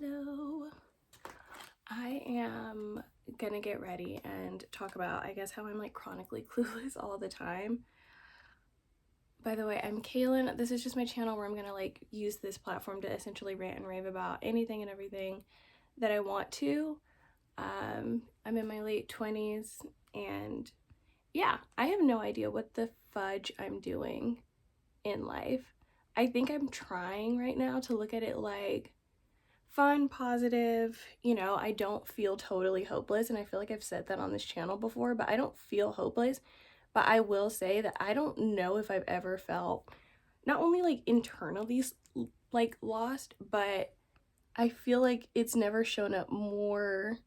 Hello. I am gonna get ready and talk about, I guess, how I'm like chronically clueless all the time. By the way, I'm Kaylin. This is just my channel where I'm gonna like use this platform to essentially rant and rave about anything and everything that I want to. I'm in my late 20s and yeah, I have no idea what the fudge I'm doing in life. I think I'm trying right now to look at it like fun, positive, I don't feel totally hopeless, and I feel like I've said that on this channel before, but I don't feel hopeless. But I will say that I don't know if I've ever felt not only like internally like lost, but I feel like it's never shown up more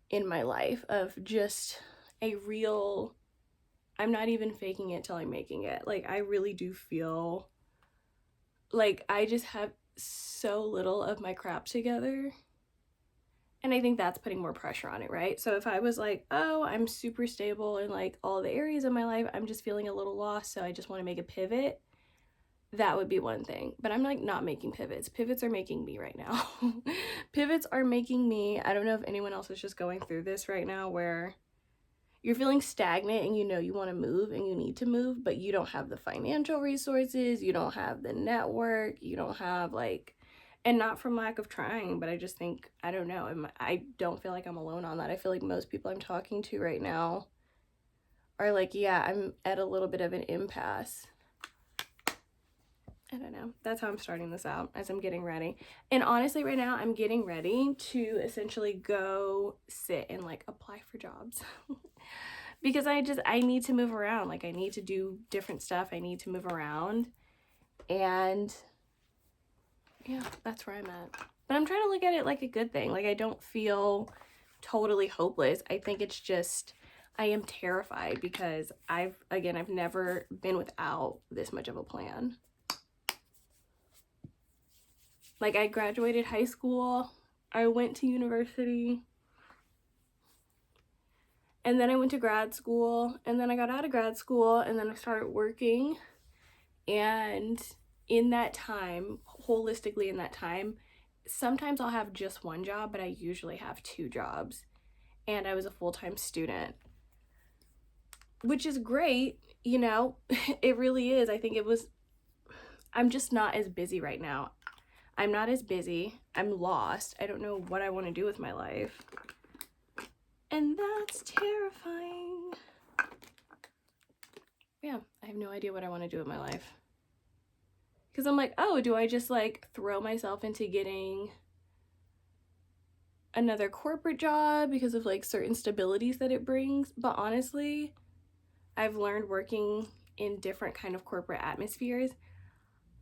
in my life of just a real, I'm not even faking it till I'm making it. Like, I really do feel like I just have so little of my crap together. And I think that's putting more pressure on it, right? So if I was like, oh, I'm super stable in like all the areas of my life, I'm just feeling a little lost, so I just want to make a pivot, that would be one thing. But I'm like not making pivots. Pivots are making me right now. Pivots are making me. I don't know if anyone else is just going through this right now where you're feeling stagnant and you want to move and you need to move, but you don't have the financial resources, you don't have the network, you don't have like, and not from lack of trying, but I just think, I don't know, I don't feel like I'm alone on that. I feel like most people I'm talking to right now are like, yeah, I'm at a little bit of an impasse. I don't know. That's how I'm starting this out as I'm getting ready. And honestly, right now I'm getting ready to essentially go sit and like apply for jobs. Because I need to move around. Like, I need to do different stuff. I need to move around. And yeah, that's where I'm at. But I'm trying to look at it like a good thing. Like, I don't feel totally hopeless. I think it's just, I am terrified because I've never been without this much of a plan. Like, I graduated high school, I went to university, and then I went to grad school, and then I got out of grad school, and then I started working. And in that time, holistically in that time, sometimes I'll have just one job, but I usually have two jobs. And I was a full-time student, which is great, it really is. I think I'm just not as busy right now. I'm not as busy. I'm lost. I don't know what I want to do with my life. And that's terrifying. Yeah, I have no idea what I want to do with my life. Because I'm like, oh, do I just like throw myself into getting another corporate job because of like certain stabilities that it brings? But honestly, I've learned working in different kind of corporate atmospheres,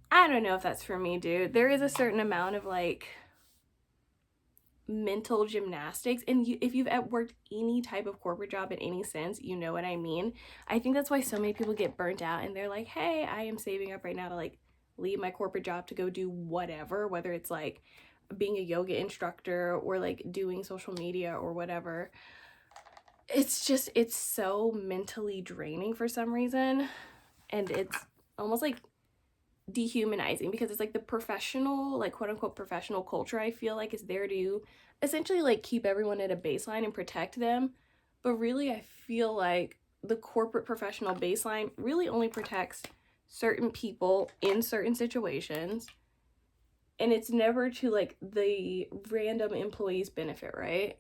I don't know if that's for me, dude. There is a certain amount of like mental gymnastics, and if you've worked any type of corporate job in any sense, you know what I mean. I think that's why so many people get burnt out and they're like, hey, I am saving up right now to like leave my corporate job to go do whatever, whether it's like being a yoga instructor or like doing social media or whatever. It's so mentally draining for some reason, and it's almost like dehumanizing because it's like the professional, like quote unquote professional culture, I feel like is there to essentially like keep everyone at a baseline and protect them. But really, I feel like the corporate professional baseline really only protects certain people in certain situations, and it's never to like the random employee's benefit, right?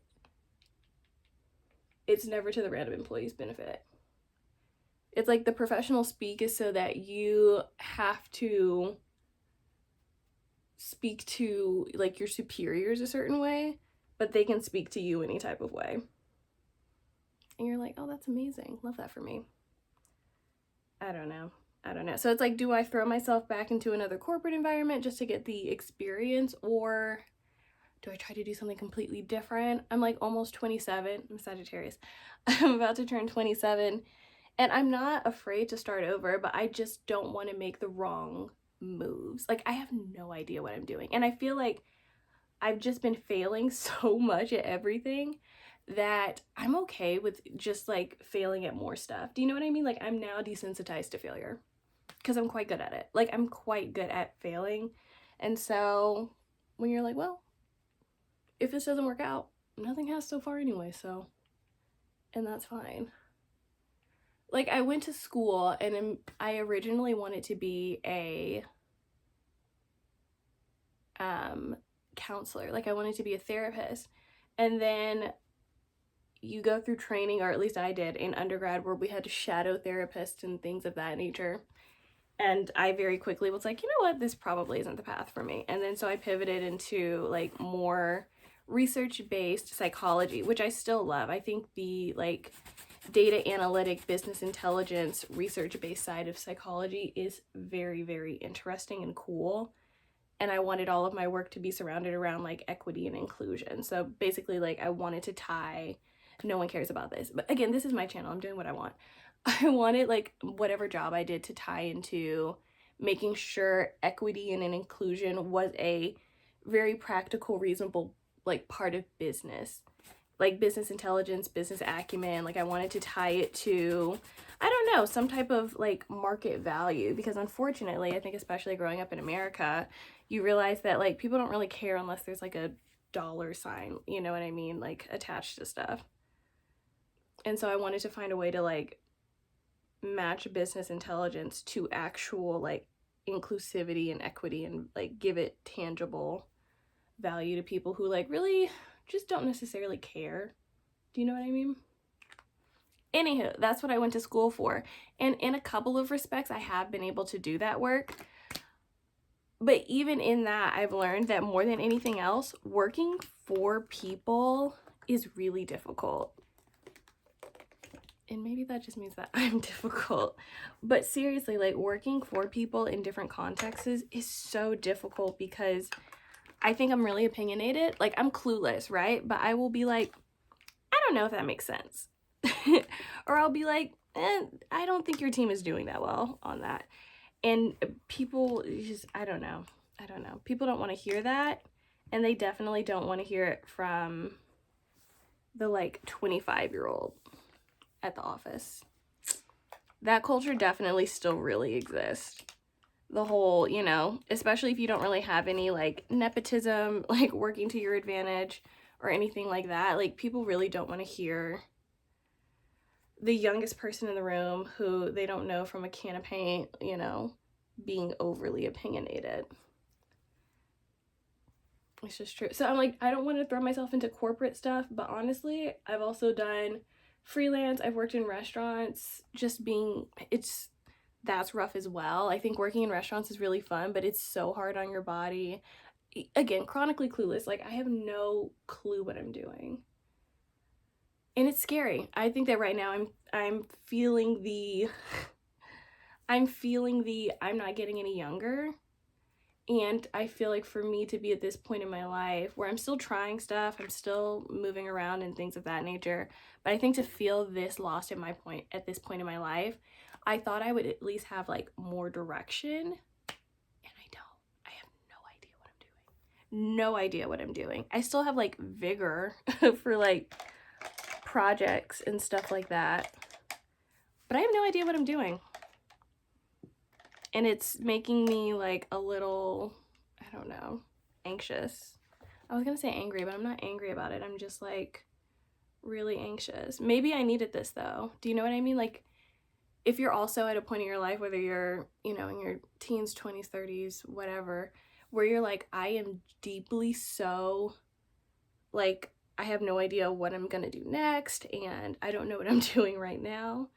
It's never to the random employee's benefit. It's like the professional speak is so that you have to speak to like your superiors a certain way, but they can speak to you any type of way. And you're like, oh, that's amazing. Love that for me. I don't know. So it's like, do I throw myself back into another corporate environment just to get the experience, or do I try to do something completely different? I'm like almost 27. I'm Sagittarius. I'm about to turn 27. And I'm not afraid to start over, but I just don't want to make the wrong moves. Like, I have no idea what I'm doing. And I feel like I've just been failing so much at everything that I'm okay with just like failing at more stuff. Do you know what I mean? Like, I'm now desensitized to failure because I'm quite good at it. Like, I'm quite good at failing. And so when you're like, well, if this doesn't work out, nothing has so far anyway, so, and that's fine. Like, I went to school and I originally wanted to be a counselor. Like, I wanted to be a therapist. And then you go through training, or at least I did in undergrad, where we had to shadow therapists and things of that nature. And I very quickly was like, you know what, this probably isn't the path for me. And then so I pivoted into like more research-based psychology, which I still love. I think the like data analytic, business intelligence, research-based side of psychology is very, very interesting and cool. And I wanted all of my work to be surrounded around like equity and inclusion. So basically, like, I wanted to tie, no one cares about this, but again, this is my channel, I'm doing what I want. I wanted like whatever job I did to tie into making sure equity and inclusion was a very practical, reasonable like part of business, like business intelligence, business acumen. Like, I wanted to tie it to, I don't know, some type of like market value, because unfortunately, I think especially growing up in America, you realize that like people don't really care unless there's like a dollar sign, you know what I mean, like attached to stuff. And so I wanted to find a way to like match business intelligence to actual like inclusivity and equity, and like give it tangible value to people who like really just don't necessarily care. Do you know what I mean? Anywho, that's what I went to school for. And in a couple of respects, I have been able to do that work. But even in that, I've learned that more than anything else, working for people is really difficult. And maybe that just means that I'm difficult. But seriously, like, working for people in different contexts is so difficult, because I think I'm really opinionated. Like, I'm clueless, right? But I will be like, I don't know if that makes sense. Or I'll be like, I don't think your team is doing that well on that. And people just, I don't know. People don't want to hear that. And they definitely don't want to hear it from the like 25-year-old at the office. That culture definitely still really exists. The whole, you know, especially if you don't really have any like nepotism, like working to your advantage or anything like that, like people really don't want to hear the youngest person in the room who they don't know from a can of paint, you know, being overly opinionated. It's just true. So I'm like, I don't want to throw myself into corporate stuff, but honestly, I've also done freelance. I've worked in restaurants. Just being, that's rough as well. I think working in restaurants is really fun, but it's so hard on your body. Again, chronically clueless. Like, I have no clue what I'm doing. And it's scary. I think that right now I'm feeling the I'm not getting any younger. And I feel like for me to be at this point in my life where I'm still trying stuff, I'm still moving around and things of that nature, but I think to feel this lost at this point in my life, I thought I would at least have like more direction, and I don't. I have no idea what I'm doing. No idea what I'm doing. I still have like vigor for like projects and stuff like that, but I have no idea what I'm doing. And it's making me like a little, I don't know, anxious. I was gonna say angry, but I'm not angry about it. I'm just like really anxious. Maybe I needed this though. Do you know what I mean? Like, if you're also at a point in your life, whether you're, you know, in your teens, 20s, 30s, whatever, where you're like, I am deeply so, like, I have no idea what I'm gonna do next, and I don't know what I'm doing right now.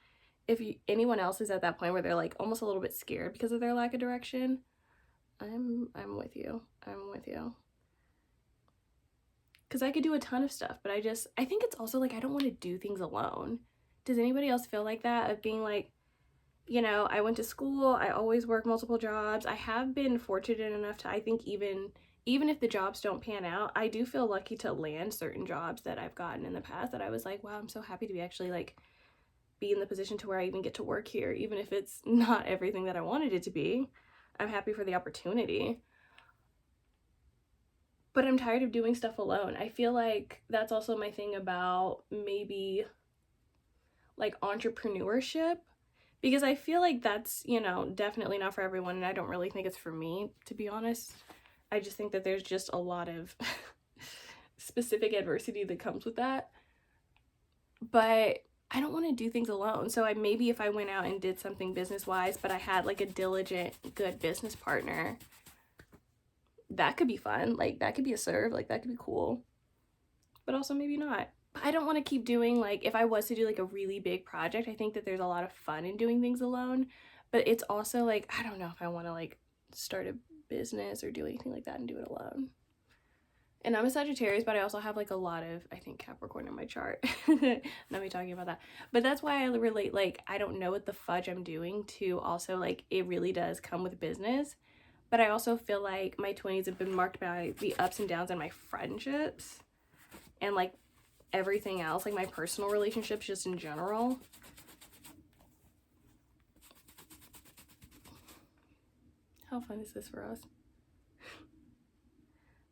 If anyone else is at that point where they're like almost a little bit scared because of their lack of direction, I'm with you. I'm with you. Because I could do a ton of stuff, but I think it's also like I don't want to do things alone. Does anybody else feel like that? Of being like, you know, I went to school, I always work multiple jobs. I have been fortunate enough to, I think even if the jobs don't pan out, I do feel lucky to land certain jobs that I've gotten in the past that I was like, wow, I'm so happy to be actually like be in the position to where I even get to work here, even if it's not everything that I wanted it to be. I'm happy for the opportunity. But I'm tired of doing stuff alone. I feel like that's also my thing about maybe like entrepreneurship, because I feel like that's, you know, definitely not for everyone, and I don't really think it's for me, to be honest. I just think that there's just a lot of specific adversity that comes with that. But I don't want to do things alone. So maybe if I went out and did something business-wise, but I had like a diligent, good business partner, that could be fun. Like that could be a serve. Like that could be cool. But also maybe not. But I don't want to keep doing, like, if I was to do like a really big project, I think that there's a lot of fun in doing things alone. But it's also like, I don't know if I want to like start a business or do anything like that and do it alone. And I'm a Sagittarius, but I also have like a lot of, I think, Capricorn in my chart. Not me talking about that. But that's why I relate, like, I don't know what the fudge I'm doing to also, like, it really does come with business. But I also feel like my 20s have been marked by the ups and downs in my friendships and like everything else, like my personal relationships just in general. How fun is this for us?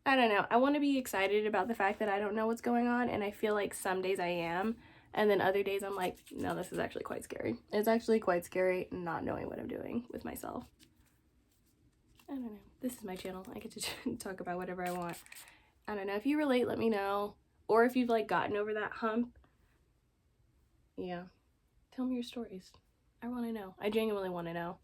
I don't know. I want to be excited about the fact that I don't know what's going on, and I feel like some days I am, and then other days I'm like, no, this is actually quite scary. It's actually quite scary not knowing what I'm doing with myself. I don't know. This is my channel. I get to talk about whatever I want. I don't know. If you relate, let me know. Or if you've like gotten over that hump, yeah, tell me your stories. I want to know. I genuinely want to know.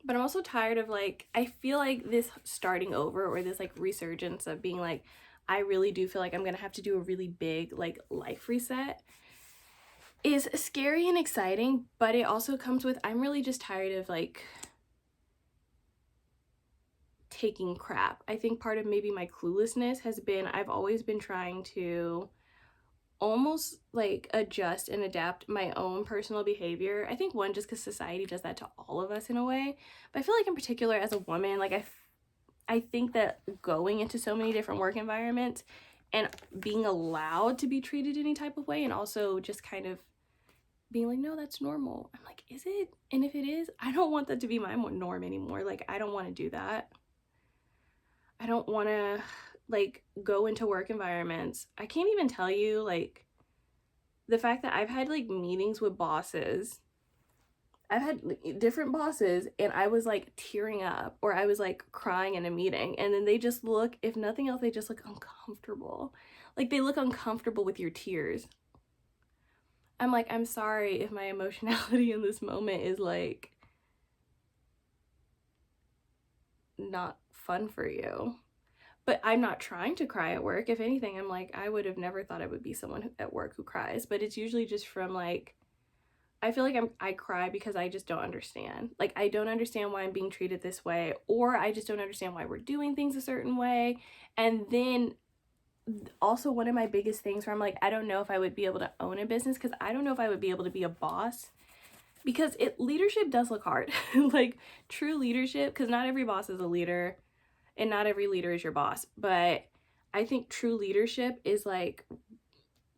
But I'm also tired of like, I feel like this starting over or this like resurgence of being like, I really do feel like I'm gonna have to do a really big like life reset is scary and exciting, but it also comes with, I'm really just tired of like taking crap. I think part of maybe my cluelessness has been, I've always been trying to almost like adjust and adapt my own personal behavior. I think one, just because society does that to all of us in a way, but I feel like in particular as a woman, like I think that going into so many different work environments and being allowed to be treated any type of way, and also just kind of being like, no, that's normal. I'm like, is it? And if it is, I don't want that to be my norm anymore. Like, I don't want to do that. I don't want to like go into work environments. I can't even tell you like the fact that I've had like meetings with bosses. I've had different bosses and I was like tearing up or I was like crying in a meeting, and then they just look, if nothing else, they just look uncomfortable. Like they look uncomfortable with your tears. I'm like, I'm sorry if my emotionality in this moment is like not fun for you. But I'm not trying to cry at work. If anything, I'm like, I would have never thought I would be someone at work who cries. But it's usually just from like, I feel like I cry because I just don't understand. Like, I don't understand why I'm being treated this way, or I just don't understand why we're doing things a certain way. And then also one of my biggest things where I'm like, I don't know if I would be able to own a business, because I don't know if I would be able to be a boss, because leadership does look hard. Like true leadership, because not every boss is a leader. And not every leader is your boss, but I think true leadership is like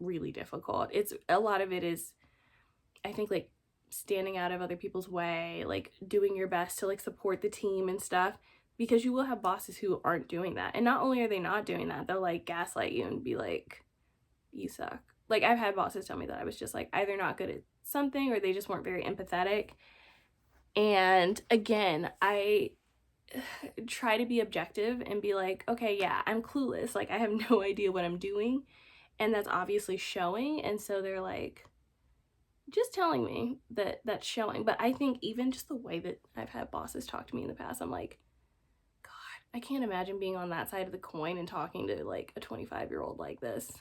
really difficult. It's a lot of it is, I think, like standing out of other people's way, like doing your best to like support the team and stuff, because you will have bosses who aren't doing that. And not only are they not doing that, they'll like gaslight you and be like, you suck. Like I've had bosses tell me that I was just like either not good at something or they just weren't very empathetic. And again, I try to be objective and be like, okay, yeah, I'm clueless. Like I have no idea what I'm doing. And that's obviously showing. And so they're like, just telling me that that's showing. But I think even just the way that I've had bosses talk to me in the past, I'm like, God, I can't imagine being on that side of the coin and talking to like a 25-year-old like this.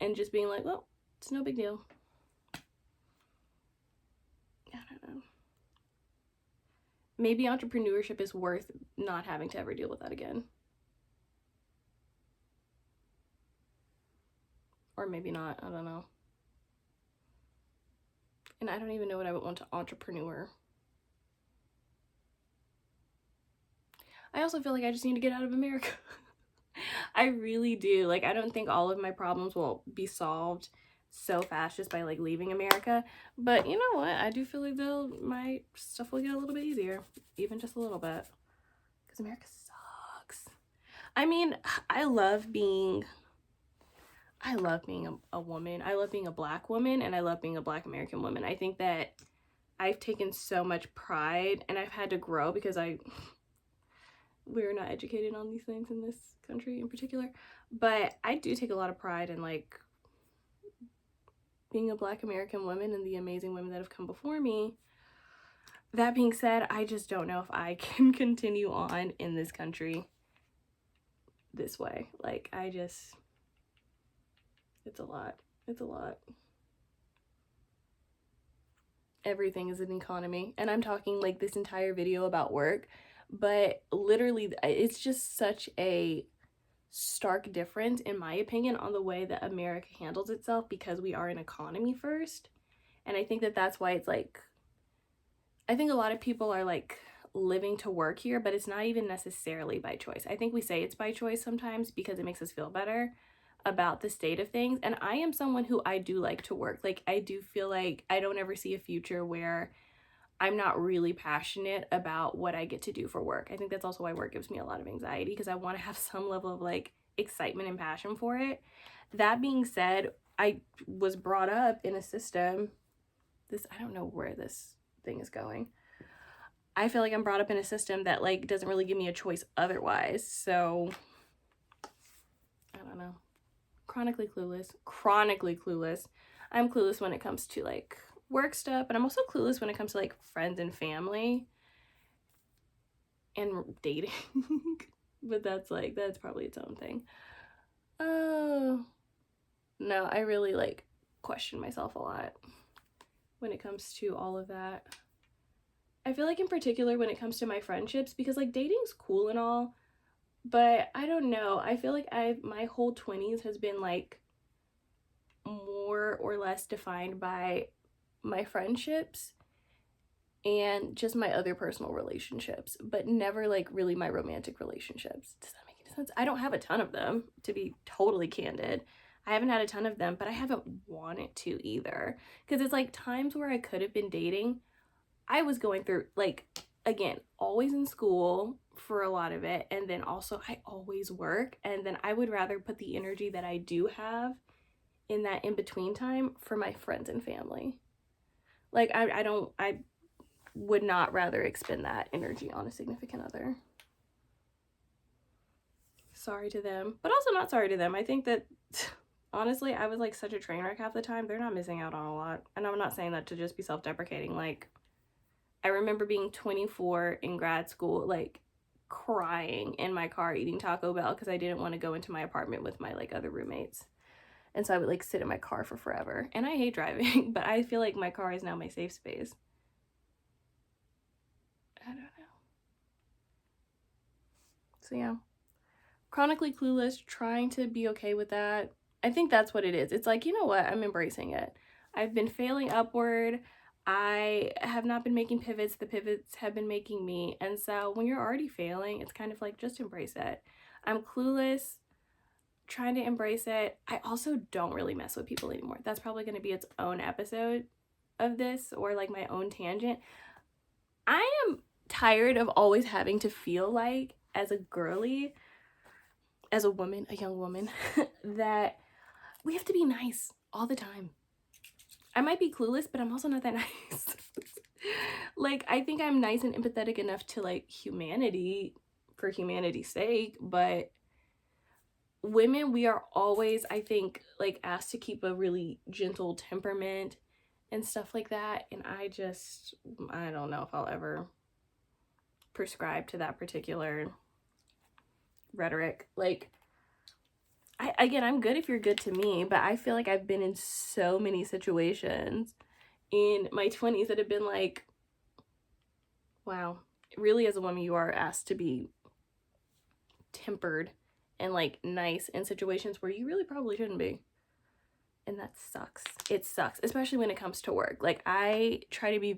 And just being like, well, it's no big deal. I don't know. Maybe entrepreneurship is worth not having to ever deal with that again. Or maybe not, I don't know. And I don't even know what I would want to entrepreneur. I also feel like I just need to get out of America. I really do. Like, I don't think all of my problems will be solved so fast just by like leaving America, but you know what, I do feel like my stuff will get a little bit easier, even just a little bit, because America sucks. I mean, I love being a woman. I love being a Black woman, and I love being a Black American woman. I think that I've taken so much pride, and I've had to grow because we're not educated on these things in this country in particular. But I do take a lot of pride in like being a Black American woman and the amazing women that have come before me. That being said, I just don't know if I can continue on in this country this way. Like, it's a lot. It's a lot. Everything is an economy. And I'm talking like this entire video about work, but literally, it's just such a stark difference, in my opinion, on the way that America handles itself because we are an economy first. And I think that that's why it's like, I think a lot of people are like living to work here, but it's not even necessarily by choice. I think we say it's by choice sometimes because it makes us feel better about the state of things. And I am someone who I do like to work. Like, I do feel like I don't ever see a future where I'm not really passionate about what I get to do for work. I think that's also why work gives me a lot of anxiety, because I want to have some level of like excitement and passion for it. That being said, I was brought up in a system, I don't know where this thing is going. I feel like I'm brought up in a system that like doesn't really give me a choice otherwise. So I don't know. Chronically clueless. I'm clueless when it comes to like work stuff, but I'm also clueless when it comes to like friends and family and dating. But that's probably its own thing. Oh no, I really like question myself a lot when it comes to all of that. I feel like in particular when it comes to my friendships, because like dating's cool and all, but I don't know, I feel like my whole 20s has been like more or less defined by my friendships and just my other personal relationships, but never like really my romantic relationships. Does that make any sense? I don't have a ton of them, to be totally candid. I haven't had a ton of them, but I haven't wanted to either, because it's like times where I could have been dating, I was going through like, again, always in school for a lot of it, and then also I always work, and then I would rather put the energy that I do have in that in-between time for my friends and family. Like I would not rather expend that energy on a significant other. Sorry to them, but also not sorry to them. I think that honestly, I was like such a train wreck half the time. They're not missing out on a lot. And I'm not saying that to just be self-deprecating. Like, I remember being 24 in grad school, like crying in my car eating Taco Bell because I didn't want to go into my apartment with my like other roommates. And so I would like sit in my car for forever. And I hate driving, but I feel like my car is now my safe space. I don't know. So yeah. Chronically clueless, trying to be okay with that. I think that's what it is. It's like, you know what? I'm embracing it. I've been failing upward. I have not been making pivots. The pivots have been making me. And so when you're already failing, it's kind of like, just embrace it. I'm clueless, trying to embrace it. I also don't really mess with people anymore. That's probably going to be its own episode of this, or like my own tangent. I am tired of always having to feel like, as a girly, as a woman, a young woman, that we have to be nice all the time. I might be clueless, but I'm also not that nice. Like, I think I'm nice and empathetic enough to like humanity for humanity's sake, but women, we are always, I think, like asked to keep a really gentle temperament and stuff like that. And I don't know if I'll ever prescribe to that particular rhetoric. Like, I'm good if you're good to me, but I feel like I've been in so many situations in my 20s that have been like, wow, really as a woman you are asked to be tempered and like nice in situations where you really probably shouldn't be. And that sucks. It sucks, especially when it comes to work. Like, I try to be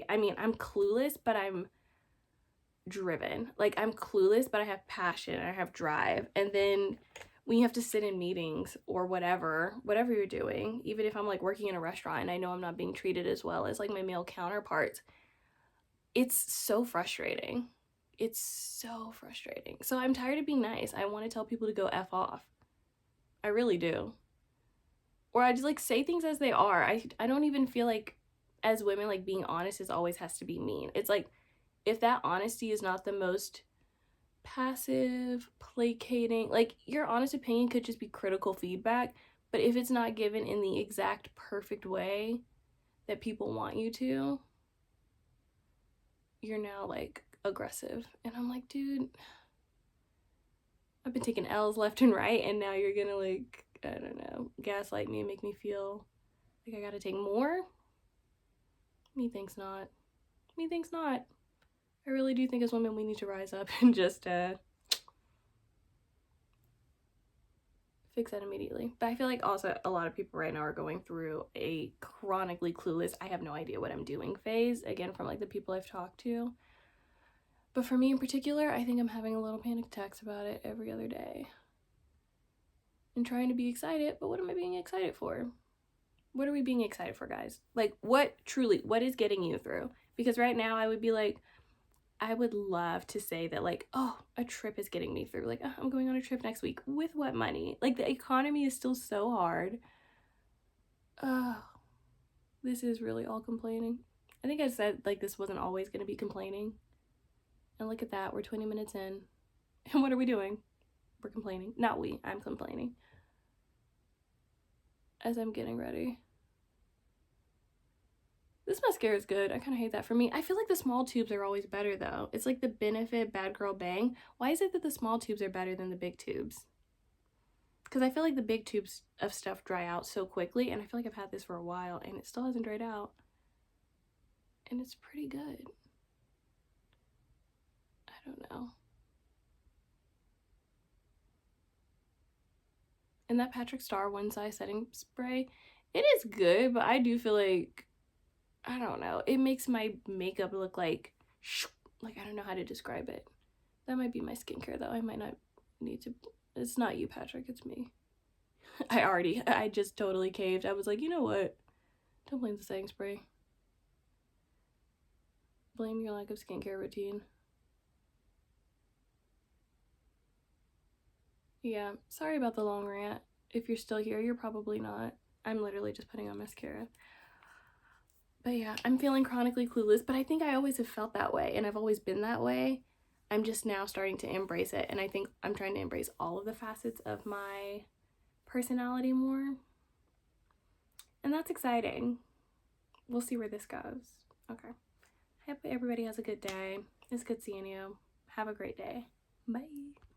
I'm clueless, but I'm driven. Like, I'm clueless, but I have passion, I have drive. And then when you have to sit in meetings or whatever you're doing, even if I'm like working in a restaurant and I know I'm not being treated as well as like my male counterparts, it's so frustrating. It's so frustrating. So I'm tired of being nice. I want to tell people to go F off. I really do. Or I just like say things as they are. I don't even feel like, as women, like being honest always has to be mean. It's like, if that honesty is not the most passive, placating. Like, your honest opinion could just be critical feedback, but if it's not given in the exact perfect way that people want you to, you're now like aggressive. And I'm like, dude, I've been taking L's left and right, and now you're gonna, like, I don't know, gaslight me and make me feel like I gotta take more? Methinks not. Methinks not. I really do think as women we need to rise up and just fix that immediately. But I feel like also a lot of people right now are going through a chronically clueless, I have no idea what I'm doing phase, again, from like the people I've talked to. But for me in particular, I think I'm having a little panic attacks about it every other day. And trying to be excited, but what am I being excited for? What are we being excited for, guys? Like, what is getting you through? Because right now I would be like, I would love to say that, like, oh, a trip is getting me through. Like, oh, I'm going on a trip next week. With what money? Like, the economy is still so hard. Oh, this is really all complaining. I think I said, like, this wasn't always going to be complaining. And look at that. We're 20 minutes in. And what are we doing? We're complaining. Not we. I'm complaining. As I'm getting ready. This mascara is good. I kind of hate that for me. I feel like the small tubes are always better, though. It's like the Benefit Bad Girl Bang. Why is it that the small tubes are better than the big tubes? Because I feel like the big tubes of stuff dry out so quickly, and I feel like I've had this for a while, and it still hasn't dried out. And it's pretty good. I don't know. And that Patrick Star One Size Setting Spray, it is good, but I do feel like, I don't know, it makes my makeup look like I don't know how to describe it. That might be my skincare, though. I might not need to. It's not you, Patrick. It's me. I just totally caved. I was like, you know what? Don't blame the setting spray. Blame your lack of skincare routine. Yeah, sorry about the long rant. If you're still here, you're probably not. I'm literally just putting on mascara. But yeah, I'm feeling chronically clueless, but I think I always have felt that way, and I've always been that way. I'm just now starting to embrace it, and I think I'm trying to embrace all of the facets of my personality more. And that's exciting. We'll see where this goes. Okay. I hope everybody has a good day. It's good seeing you. Have a great day. Bye.